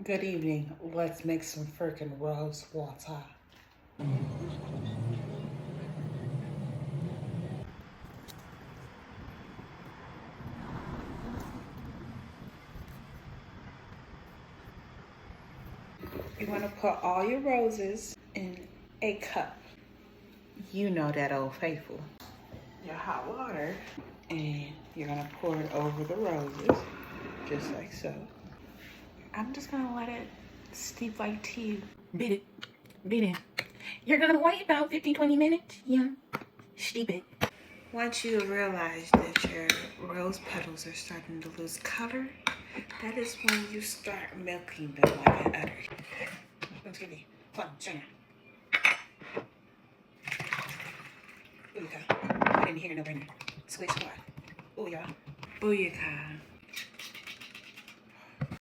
Good evening. Let's make some freaking rose water. You want to put all your roses in a cup. You know that Old Faithful. Your hot water. And you're going to pour it over the roses, just like so. I'm just going to let it steep like tea. Beat it. Beat it. You're going to wait about 15-20 minutes. Yeah. Steep it. Once you realize that your rose petals are starting to lose color, that is when you start milking them like an udder. Excuse me. Come on, Shana. Booyaka. I didn't hear no brainer. Squish squat. Booyah. Booyaka.